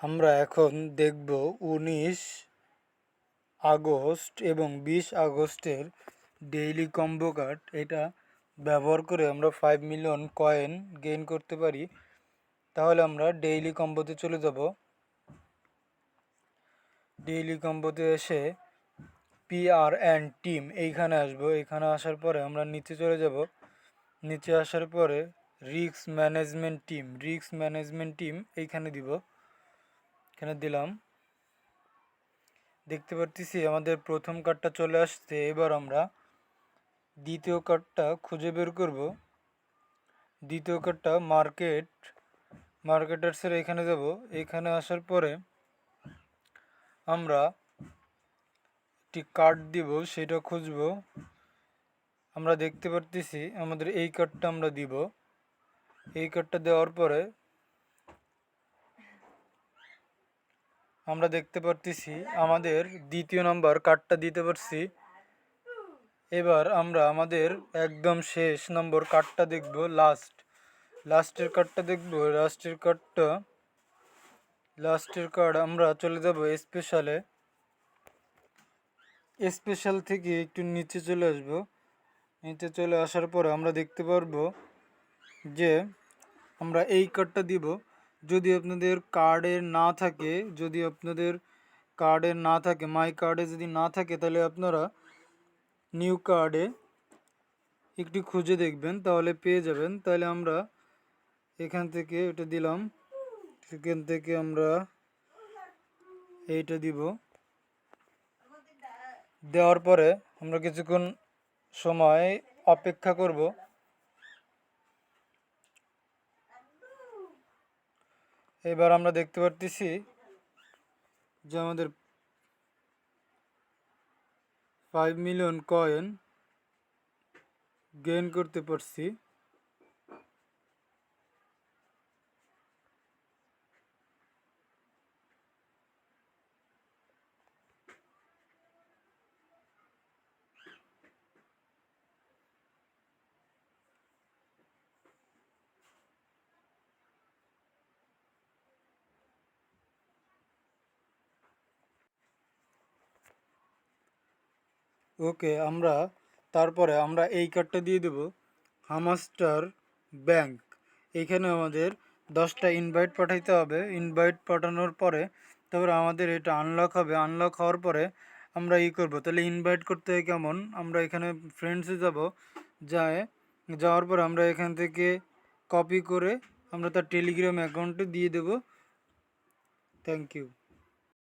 আমরা এখন দেখব 19 আগস্ট এবং 20 আগস্টের ডেইলি কম্বো কার্ড। এটা ব্যবহার করে আমরা 5 মিলিয়ন কয়েন গেইন করতে পারি। তাহলে আমরা ডেইলি কম্বোতে চলে যাব। ডেইলি কম্বোতে এসে PRN টিম এইখানে আসবো। এখানে আসার পরে আমরা নিচে চলে যাব। নিচে আসার পরে রিস্ক ম্যানেজমেন্ট টিম এইখানে দিব। এখানে দিলাম। দেখতে পারতেছি আমাদের প্রথম কার্ডটা চলে আসছে। এবার আমরা দ্বিতীয় কার্ডটা খুঁজে বের করব। দ্বিতীয় কার্ডটা মার্কেটার্সের এখানে যাব। এখানে আসার পরে আমরা একটি কার্ড দিব, সেটা খুঁজব। আমরা দেখতে পারতেছি আমাদের এই কার্ডটা আমরা দিব। এই কার্ডটা দেওয়ার পরে আমরা দেখতে পারতেছি আমাদের দ্বিতীয় নাম্বার কার্ডটা দিতে পারছি। এবার আমরা আমাদের একদম শেষ নম্বর কার্ডটা দেখব। লাস্টের কার্ডটা দেখব। লাস্টের কার্ড আমরা চলে যাব স্পেশাল থেকে একটু নিচে চলে আসব। নিচে চলে আসার পরে আমরা দেখতে পারবো যে আমরা এই কার্ডটা দিব। যদি আপনাদের কার্ডের না থাকে মাই কার্ডে যদি না থাকে, তাহলে আপনারা নিউ কার্ডে একটু খুঁজে দেখবেন, তাহলে পেয়ে যাবেন। তাহলে আমরা এখান থেকে এটা দিলাম। সেখান থেকে আমরা এইটা দিব। দেওয়ার পরে আমরা কিছুক্ষণ সময় অপেক্ষা করব। এবার আমরা দেখতে পারতেছি যে আমাদের 5 মিলিয়ন কয়েন গেইন করতে পারছি। ওকে, তারপরে আমরা এই কার্ডটা দিয়ে দেব হামাস্টার ব্যাংক। এইখানে আমাদের 10টা ইনভাইট পাঠাইতে হবে। ইনভাইট পাঠানোর পরে তারপরে আমাদের এটা আনলক হবে। আনলক হওয়ার পরে আমরা করব। তাহলে ইনভাইট করতে হয় কেমন, আমরা এখানে ফ্রেন্ডসে যাওয়ার পর আমরা এখান থেকে কপি করে আমরা তার টেলিগ্রাম অ্যাকাউন্টে দিয়ে দেব। Thank you.